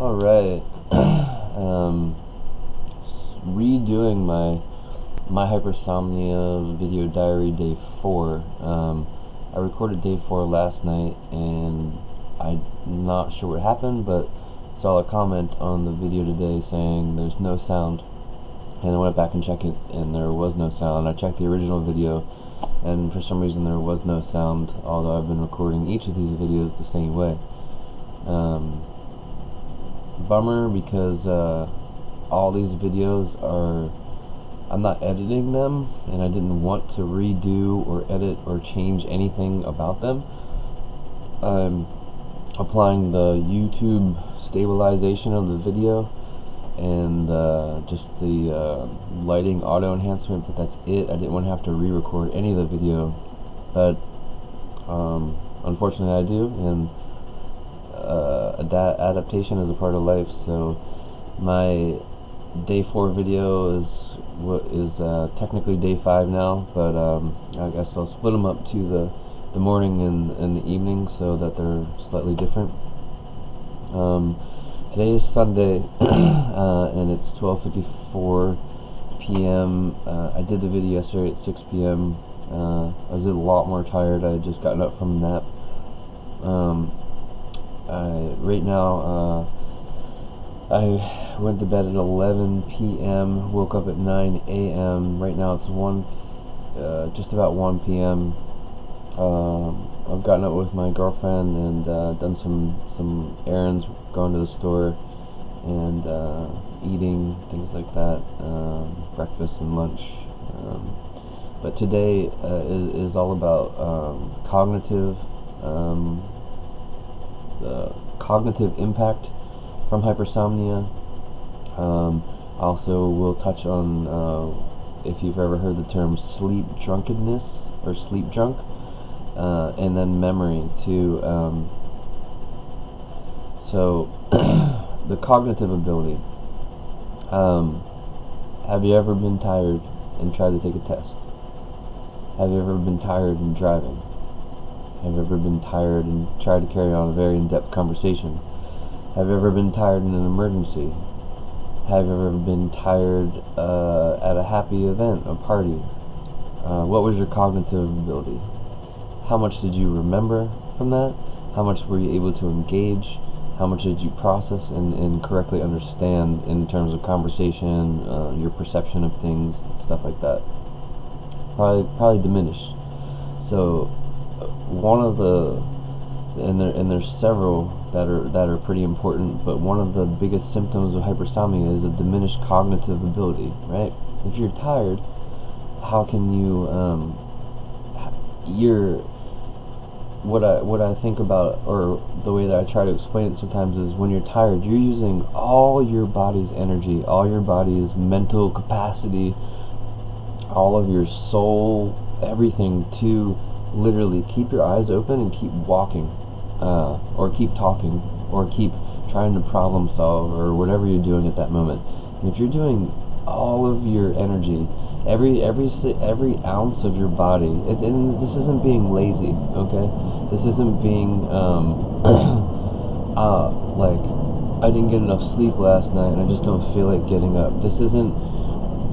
Alright. Redoing my hypersomnia video diary day 4. I recorded day 4 last night, and I'm not sure what happened, but saw a comment on the video today saying there's no sound, and I went back and checked it, and there was no sound. I checked the original video, and for some reason there was no sound, although I've been recording each of these videos the same way. Bummer, because all these videos I'm not editing them, and I didn't want to redo or edit or change anything about them. I'm applying the YouTube stabilization of the video and just the lighting auto enhancement, but that's it. I didn't want to have to re-record any of the video, but unfortunately I do, and adaptation is a part of life. So my day 4 video is technically day 5 now, but I guess I'll split them up to the morning and the evening so that they're slightly different. Today is Sunday, and it's 12:54 p.m. I did the video yesterday at 6 p.m. I was a lot more tired. I had just gotten up from a nap. Right now, I went to bed at 11 p.m., woke up at 9 a.m. Right now it's just about 1 p.m. I've gotten up with my girlfriend and done some errands, gone to the store and eating, things like that, breakfast and lunch. But today is all about cognitive impact from hypersomnia. Also, we'll touch on if you've ever heard the term sleep drunkenness or sleep drunk, and then memory too. So the cognitive ability. Have you ever been tired and tried to take a test? Have you ever been tired and driving? Have you ever been tired and tried to carry on a very in-depth conversation? Have you ever been tired in an emergency? Have you ever been tired at a happy event, a party? What was your cognitive ability? How much did you remember from that? How much were you able to engage? How much did you process and correctly understand in terms of conversation, your perception of things, stuff like that? Probably diminished. So one of and there's several that are pretty important, but one of the biggest symptoms of hypersomnia is a diminished cognitive ability, right? If you're tired, how can you what I think about, or the way that I try to explain it sometimes, is when you're tired, you're using all your body's energy, all your body's mental capacity, all of your soul, everything, to literally keep your eyes open and keep walking, or keep talking, or keep trying to problem solve, or whatever you're doing at that moment. And if you're doing all of your energy, every ounce of your body, and this isn't being lazy, okay? This isn't being like, I didn't get enough sleep last night and I just don't feel like getting up. This isn't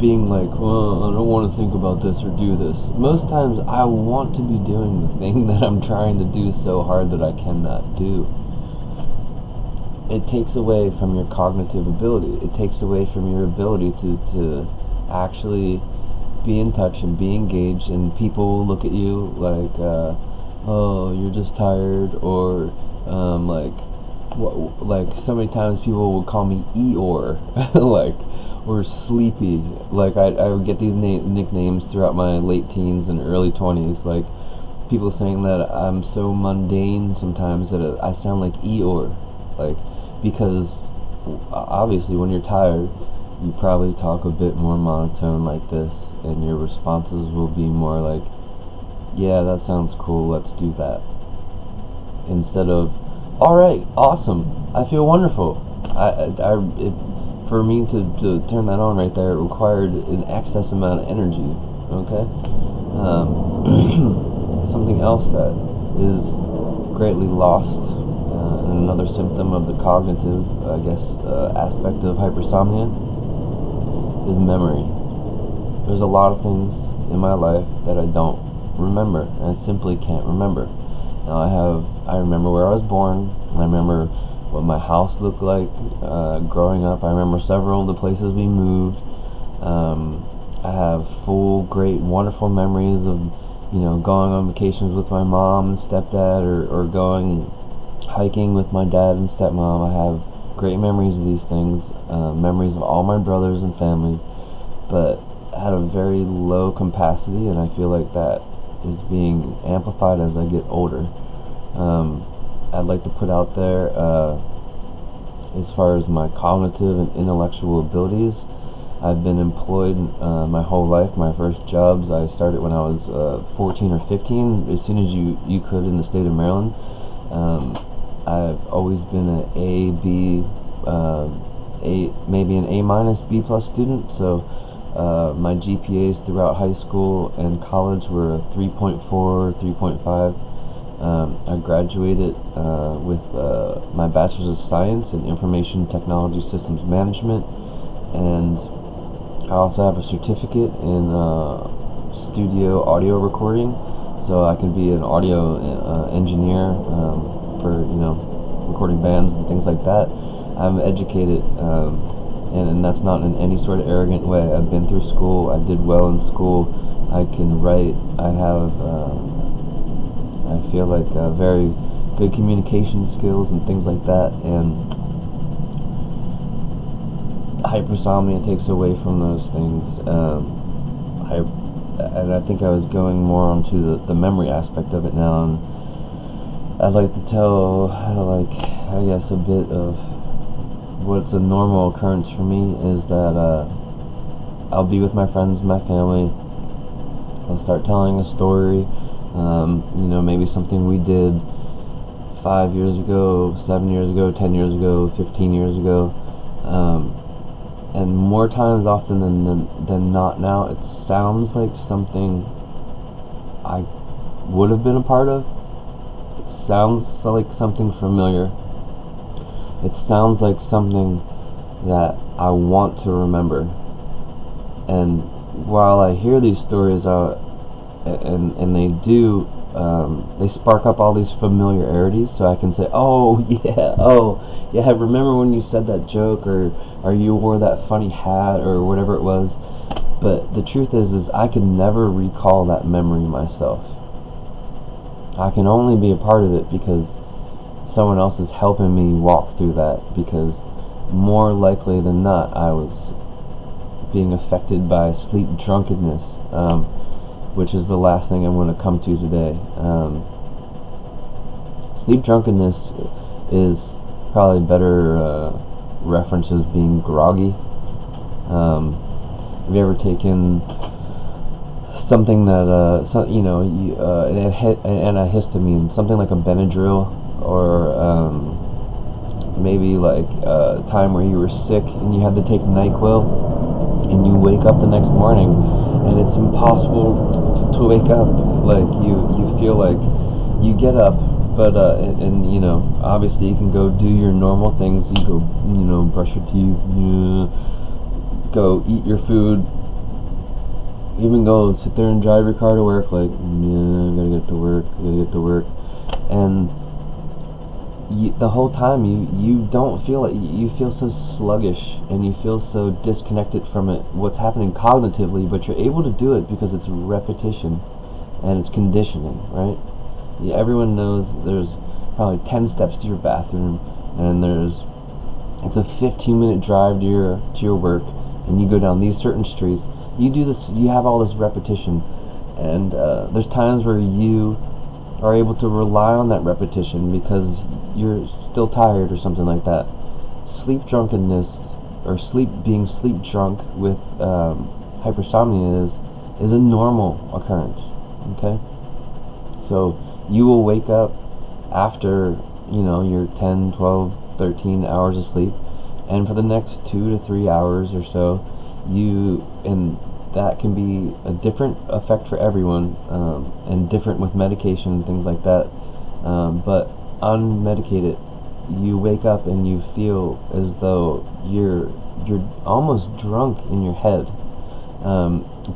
being like, well, I don't want to think about this or do this. Most times I want to be doing the thing that I'm trying to do so hard that I cannot do. It takes away from your cognitive ability. It takes away from your ability to actually be in touch and be engaged, and people look at you like, oh, you're just tired, or like so many times people will call me Eeyore, like, or sleepy. Like I would get these nicknames throughout my late teens and early 20s, like people saying that I'm so mundane sometimes that I sound like Eeyore, like, because obviously when you're tired you probably talk a bit more monotone like this, and your responses will be more like, yeah, that sounds cool, let's do that, instead of, alright, awesome, I feel wonderful. For me to turn that on right there, it required an excess amount of energy, okay? Something else that is greatly lost in another symptom of the cognitive, aspect of hypersomnia is memory. There's a lot of things in my life that I don't remember, and I simply can't remember. Now I remember where I was born. I remember what my house looked like growing up. I remember several of the places we moved. I have full, great, wonderful memories of, going on vacations with my mom and stepdad, or going hiking with my dad and stepmom. I have great memories of these things, memories of all my brothers and families, but at a very low capacity, and I feel like that is being amplified as I get older. I'd like to put out there, as far as my cognitive and intellectual abilities, I've been employed my whole life. My first jobs I started when I was 14 or 15, as soon as you could in the state of Maryland. I've always been an A, B, maybe an A minus, B plus student. So my GPAs throughout high school and college were a 3.4, 3.5. I graduated with my Bachelor's of Science in Information Technology Systems Management, and I also have a certificate in studio audio recording, so I can be an audio engineer for recording bands and things like that. I'm educated, and that's not in any sort of arrogant way. I've been through school. I did well in school. I can write. I feel like very good communication skills and things like that, and hypersomnia takes away from those things. I think I was going more onto the memory aspect of it now, and I'd like to tell, a bit of what's a normal occurrence for me is that I'll be with my friends, my family. I'll start telling a story, maybe something we did 5 years ago, 7 years ago, 10 years ago, 15 years ago. And more times often than not now, it sounds like something I would have been a part of. It sounds like something familiar. It sounds like something that I want to remember. And while I hear these stories out, and they do, they spark up all these familiarities, so I can say, oh yeah, I remember when you said that joke, or you wore that funny hat, or whatever it was. But the truth is I can never recall that memory myself. I can only be a part of it because someone else is helping me walk through that, because more likely than not I was being affected by sleep drunkenness, which is the last thing I want to come to today. Sleep drunkenness is probably better references being groggy. Have you ever taken something that an antihistamine, something like a Benadryl, or maybe like a time where you were sick and you had to take NyQuil, and you wake up the next morning and it's impossible to wake up. Like you feel like you get up, but obviously you can go do your normal things. You go brush your teeth, go eat your food, even go sit there and drive your car to work, like, gotta get to work, and the whole time you don't feel it. You feel so sluggish, and you feel so disconnected from it, what's happening cognitively, but you're able to do it because it's repetition and it's conditioning, right? Everyone knows there's probably 10 steps to your bathroom, and it's a 15-minute drive to your work, and you go down these certain streets. You do this, you have all this repetition, and there's times where you are able to rely on that repetition because you're still tired or something like that. Sleep drunkenness, or being sleep drunk with hypersomnia is a normal occurrence. Okay, so you will wake up after your 10, 12, 13 hours of sleep, and for the next 2 to 3 hours or so, and that can be a different effect for everyone, and different with medication and things like that. But unmedicated, you wake up and you feel as though you're almost drunk in your head,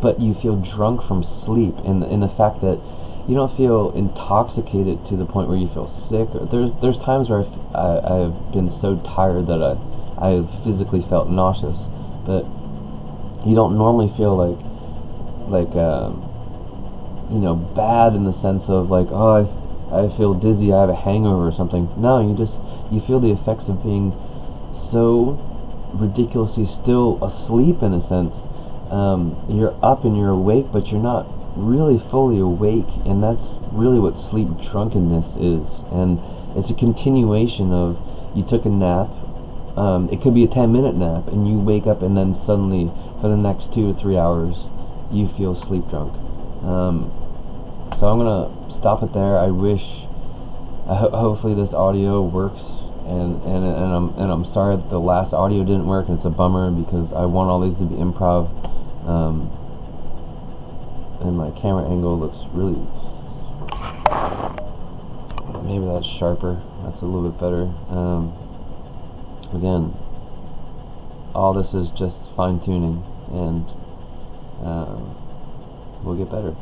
but you feel drunk from sleep, in the fact that you don't feel intoxicated to the point where you feel sick. There's times where I've been so tired that I've physically felt nauseous, but you don't normally feel bad in the sense of like, oh, I feel dizzy, I have a hangover or something. No, you feel the effects of being so ridiculously still asleep in a sense. You're up and you're awake, but you're not really fully awake, and that's really what sleep drunkenness is. And it's a continuation of, you took a nap, it could be a 10-minute nap, and you wake up and then suddenly for the next 2 to 3 hours you feel sleep drunk. So I'm gonna stop it there. Hopefully this audio works, and I'm sorry that the last audio didn't work, and it's a bummer because I want all these to be improv. And my camera angle looks really, maybe that's sharper, that's a little bit better. Again, all this is just fine tuning, and we'll get better.